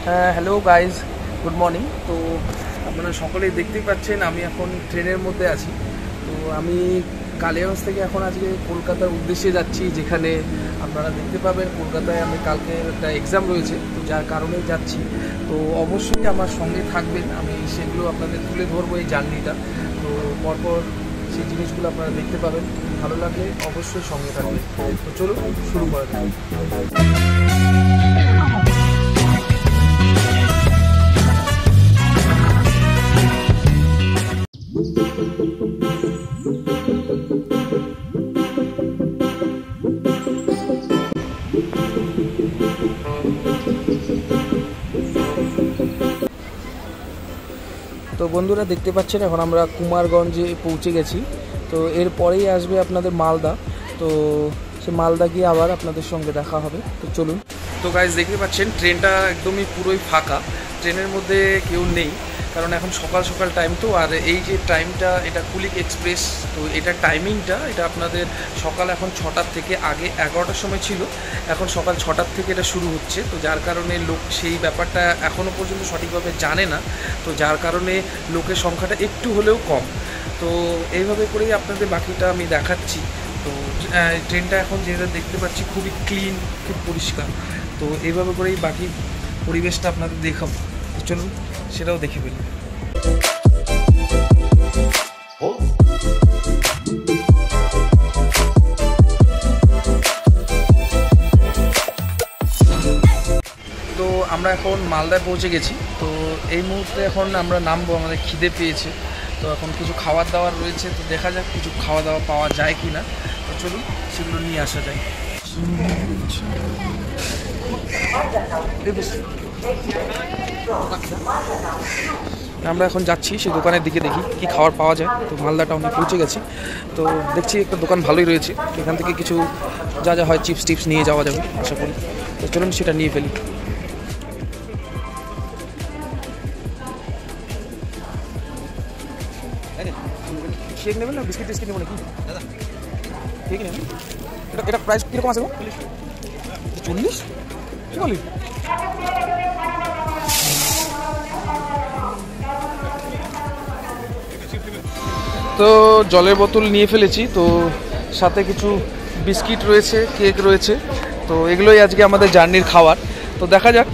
Hello guys, good morning. তো আপনারা সকলেই দেখতেই পাচ্ছেন আমি এখন ট্রেনের মধ্যে আছি। তো আমি কালিয়াগঞ্জ থেকে এখন আজকে কলকাতার উদ্দেশ্যে যাচ্ছি, যেখানে আপনারা দেখতে পাবেন কলকাতায় আমি কালকে একটা এক্সাম রয়েছে, তো যার কারণে যাচ্ছি। তো অবশ্যই আমার সঙ্গে থাকবেন, আমি সেগুলো আপনাদের তুলে ধরবো এই জার্নিটা। তো পরপর সেই জিনিসগুলো আপনারা দেখতে পাবেন, ভালো লাগলে অবশ্যই সঙ্গে থাকবেন। তো চলুন শুরু করা যাক। তো বন্ধুরা দেখতে পাচ্ছেন এখন আমরা কুমারগঞ্জে পৌঁছে গেছি। তো এরপরেই আসবে আপনাদের মালদা। তো সে মালদা গিয়ে আবার আপনাদের সঙ্গে দেখা হবে। তো চলুন। তো গাইজ দেখতে পাচ্ছেন ট্রেনটা একদমই পুরোই ফাঁকা, ট্রেনের মধ্যে কেউ নেই, কারণ এখন সকাল সকাল টাইম। তো আর এই যে টাইমটা, এটা কুলিক এক্সপ্রেস, তো এটা টাইমিংটা এটা আপনাদের সকাল এখন 6টার থেকে, আগে 11টার সময় ছিল, এখন সকাল 6টার থেকে এটা শুরু হচ্ছে। তো যার কারণে লোক সেই ব্যাপারটা এখনও পর্যন্ত সঠিকভাবে জানে না, তো যার কারণে লোকের সংখ্যাটা একটু হলেও কম। তো এইভাবে করেই আপনাদের বাকিটা আমি দেখাচ্ছি। তো ট্রেনটা এখন যেটা দেখতে পাচ্ছি খুবই ক্লিন, খুব পরিষ্কার। তো এইভাবে করেই বাকি পরিবেশটা আপনাদের দেখাবো। চলুন সেটাও দেখে ফেলি। তো আমরা এখন মালদায় পৌঁছে গেছি। তো এই মুহূর্তে এখন আমরা নামবো, আমাদের খিদে পেয়েছে। তো এখন কিছু খাবার দাবার রয়েছে, তো দেখা যাক কিছু খাওয়া দাওয়া পাওয়া যায় কি না। তো চলুন সেগুলো নিয়ে আসা যায়। আমরা এখন যাচ্ছি সেই দোকানের দিকে, দেখি কি খাবার পাওয়া যায়। তো মালদা টাউনে পৌঁছে গেছি। তো দেখছি একটা দোকান ভালোই রয়েছে, এখান থেকে কিছু যা যা হয় চিপস টিপস নিয়ে যাওয়া যাবে আশা করি। তো চলুন সেটা নিয়ে ফেলি। শেক নেবেন না বিস্কিট টিস্কিট নেবো নাকি? দাদা ঠিক নেবেন। এটা প্রাইস কীরকম আছে গো? 40? কী বলি? তো জলের বোতল নিয়ে ফেলেছি, তো সাথে কিছু বিস্কিট রয়েছে, কেক রয়েছে। তো এগুলোই আজকে আমাদের জার্নির খাবার। তো দেখা যাক।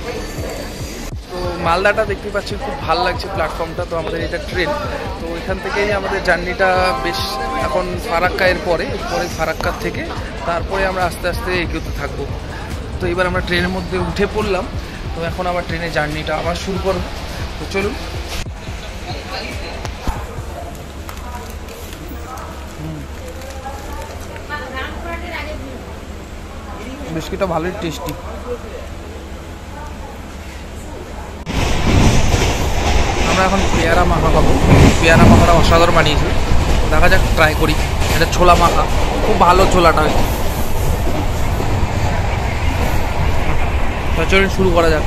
তো মালদাটা দেখতে পাচ্ছি, খুব ভালো লাগছে প্ল্যাটফর্মটা। তো আমাদের এটা ট্রেন, তো এখান থেকেই আমাদের জার্নিটা বেশ এখন ফারাক্কা, এরপরে ফারাক্কার থেকে তারপরে আমরা আস্তে আস্তে এগোতে থাকবো। তো এবার আমরা ট্রেনের মধ্যে উঠে পড়লাম। তো এখন আবার ট্রেনের জার্নিটা আবার শুরু করব। তো চলুন। বিস্কিটটা ভালোই টেস্টি। আমরা এখন পেয়ারা মাখা খাবো। পেয়ারা মাখাটা অসাধারণ বানিয়েছে, দেখা যাক, ট্রাই করি। এটা ছোলা মাখা, খুব ভালো ছোলাটা। চলুন শুরু করা যাক।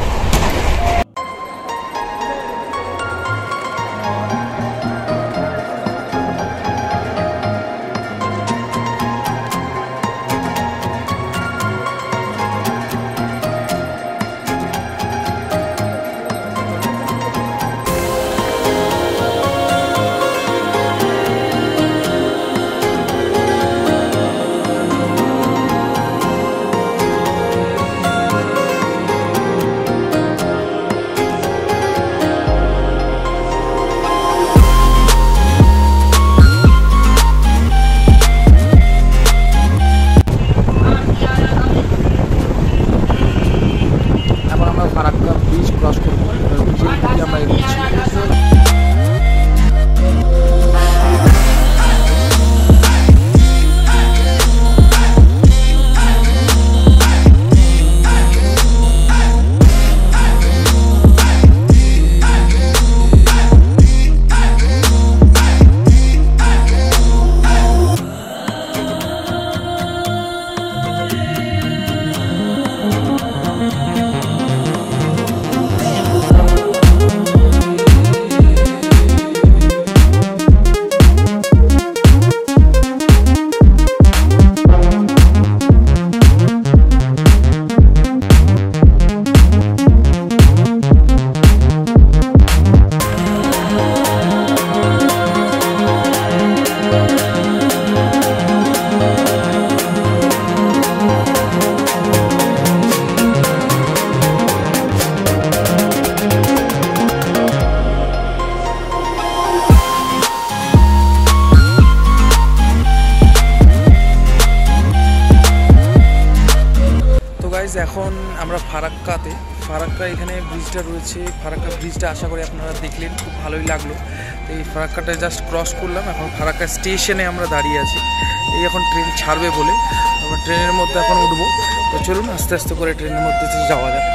ফারাক্কা ব্রিজ ক্রস করবো, ব্রিজের দিকে আমরা এগোচ্ছি। এখানে ব্রিজটা রয়েছে, ফারাক্কা ব্রিজটা আশা করি আপনারা দেখলেন, খুব ভালোই লাগলো। তো এই ফারাক্কাটা জাস্ট ক্রস করলাম, এখন ফারাক্কা স্টেশনে আমরা দাঁড়িয়ে আছি। এই এখন ট্রেন ছাড়বে বলে আমরা ট্রেনের মধ্যে এখন উঠবো। তো চলুন আস্তে আস্তে করে ট্রেনের মধ্যে যাওয়া যাক।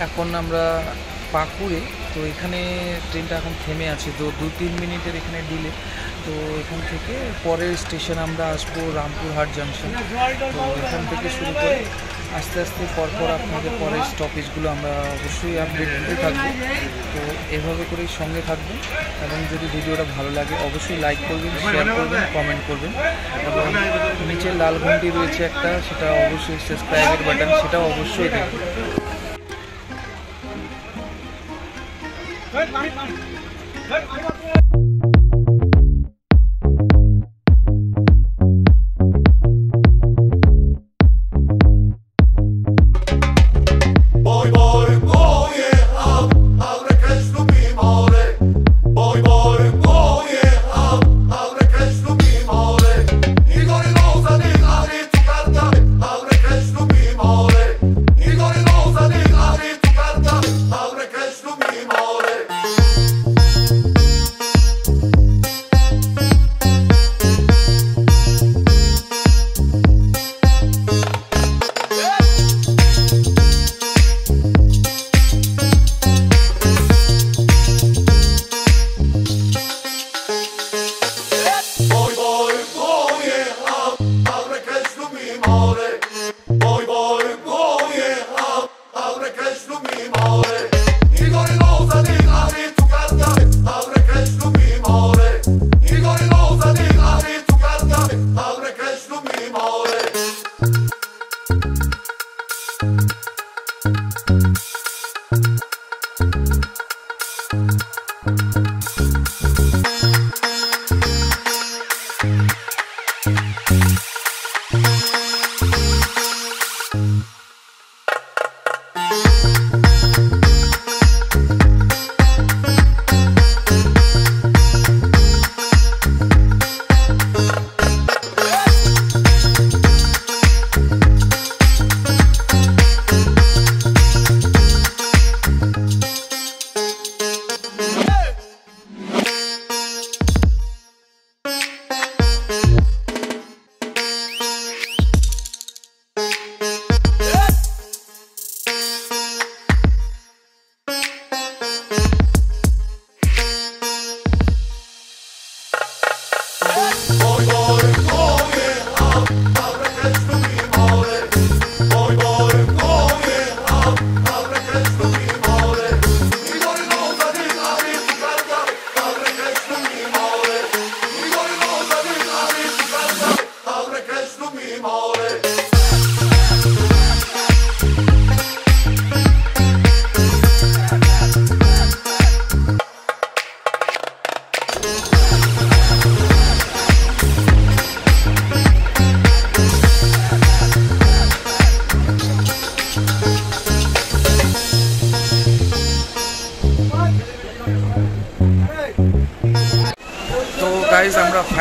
এখন আমরা পাকুড়ে, তো এখানে ট্রেনটা এখন থেমে আছে, তো 2-3 মিনিটের এখানে ডিলে। তো এখান থেকে পরের স্টেশন আমরা আসবো রামপুরহাট জাংশন। তো এখান থেকে শুরু করে আস্তে আস্তে পরপর আপনাদের পরের স্টপেজগুলো আমরা অবশ্যই আপডেট দিতে থাকবো। তো এভাবে করেই সঙ্গে থাকবেন, এবং যদি ভিডিওটা ভালো লাগে অবশ্যই লাইক করবেন, শেয়ার করবেন, কমেন্ট করবেন, এবং নিচে লাল ঘন্টি রয়েছে একটা, সেটা অবশ্যই সাবস্ক্রাইবের বাটন, সেটাও অবশ্যই দেখবেন।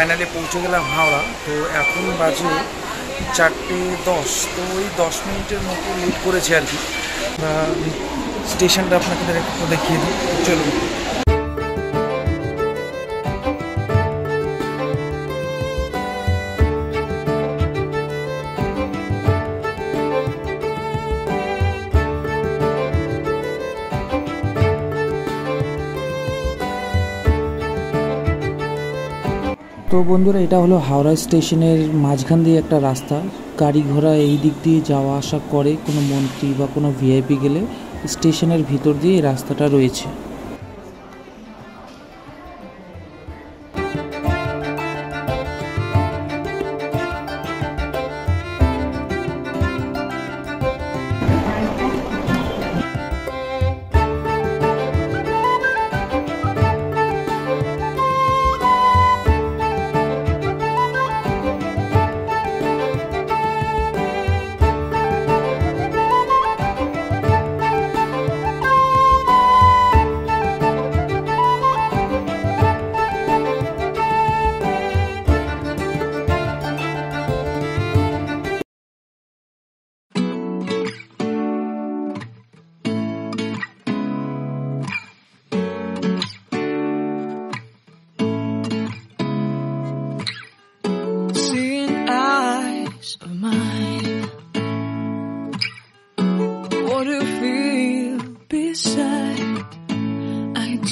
ফাইনালি পৌঁছে গেলাম হাওড়া। তো এখন বাজে 4:10। তো ওই 10 মিনিটের মতো লেট করেছে আর কি। স্টেশনটা আপনাকে একটু দেখিয়ে দিই, চলুন। তো বন্ধুরা, এটা হলো হাওড়া স্টেশনের মাঝখান দিয়ে একটা রাস্তা। গাড়ি ঘোড়া এই দিক দিয়ে যাওয়া আসা করে। কোনো মন্ত্রী বা কোনো ভিআইপি গেলে স্টেশনের ভিতর দিয়ে এই রাস্তাটা রয়েছে।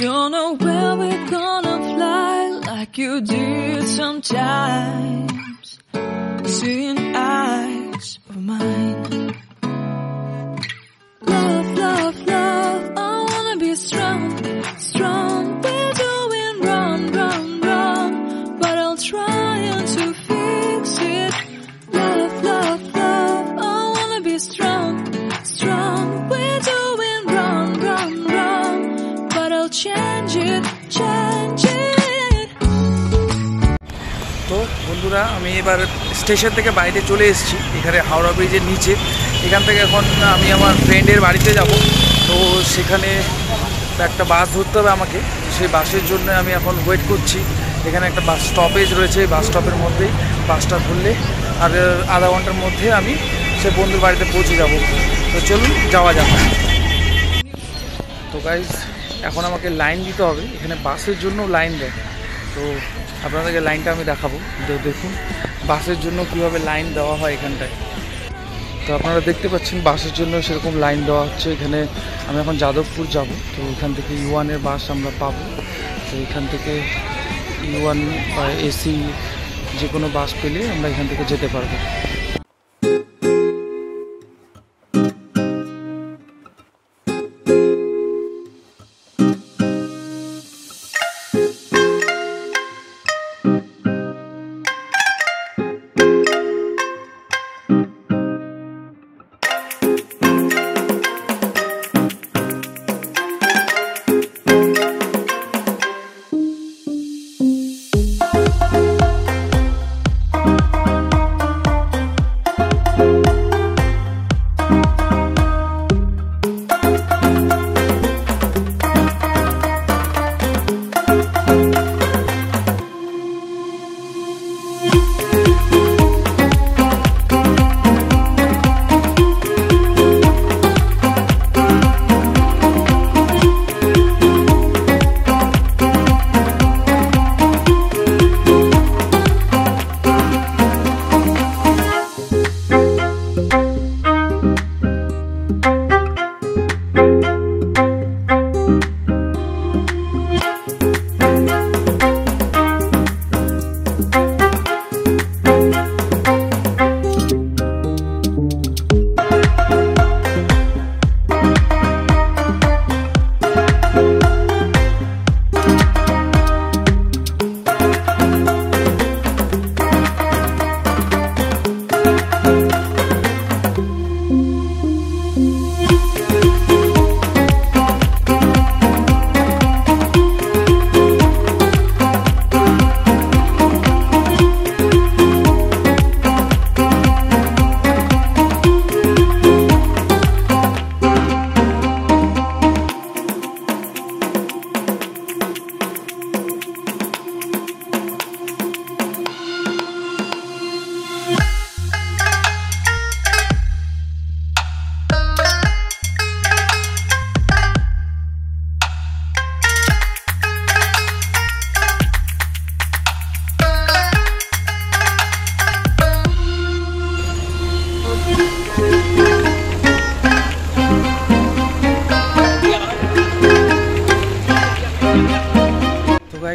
Don't know where we're gonna fly like you did sometimes. Seeing eyes of mine. Love, love, love, I wanna be strong, strong. We're doing wrong, wrong, wrong, but I'll try to fix it. Love, love, love, I wanna be strong, strong. We're doing wrong, wrong, wrong, but I'll change it, change it. তো বন্ধুরা, আমি এবার station থেকে বাইরে চলে এসেছি, এখানে হাওড়া ব্রিজের নিচে। এখান থেকে এখন আমি আমার ফ্রেন্ডের বাড়িতে যাব। তো সেখানে একটা বাস ধরতে হবে আমাকে। সেই বাসের জন্য আমি এখন ওয়েট করছি। এখানে একটা বাস স্টপেজ রয়েছে, বাস স্টপের মধ্যেই বাসটা ধরলে আর আধা ঘন্টার মধ্যে আমি সে বন্ধুর বাড়িতে পৌঁছে যাব। তো চলুন যাওয়া যাক। তো গাইজ, এখন আমাকে লাইন দিতে হবে। এখানে বাসের জন্য লাইন দেয়। তো আপনাদেরকে লাইনটা আমি দেখাবো। দেখুন বাসের জন্য কীভাবে লাইন দেওয়া হয় এখানটায়। তো আপনারা দেখতে পাচ্ছেন বাসের জন্য সেরকম লাইন দেওয়া হচ্ছে। এখানে আমি এখন যাদবপুর যাব। তো এখান থেকে U1-এর বাস আমরা পাবো। তো এখান থেকে U1 বা এসি যে কোনো বাস পেলে আমরা এখান থেকে যেতে পারবো।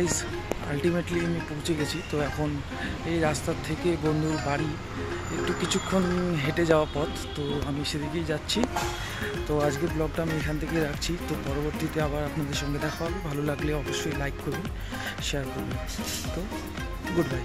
গাইস আলটিমেটলি আমি পৌঁছে গেছি। তো এখন এই রাস্তার থেকে বন্ধুর বাড়ি একটু কিছুক্ষণ হেঁটে যাওয়া পথ, তো আমি সেদিকেই যাচ্ছি। তো আজকের ব্লগটা আমি এখান থেকেই রাখছি। তো পরবর্তীতে আবার আপনাদের সঙ্গে দেখা হবে। ভালো লাগলে অবশ্যই লাইক করবেন, শেয়ার করবেন। তো গুড বাই।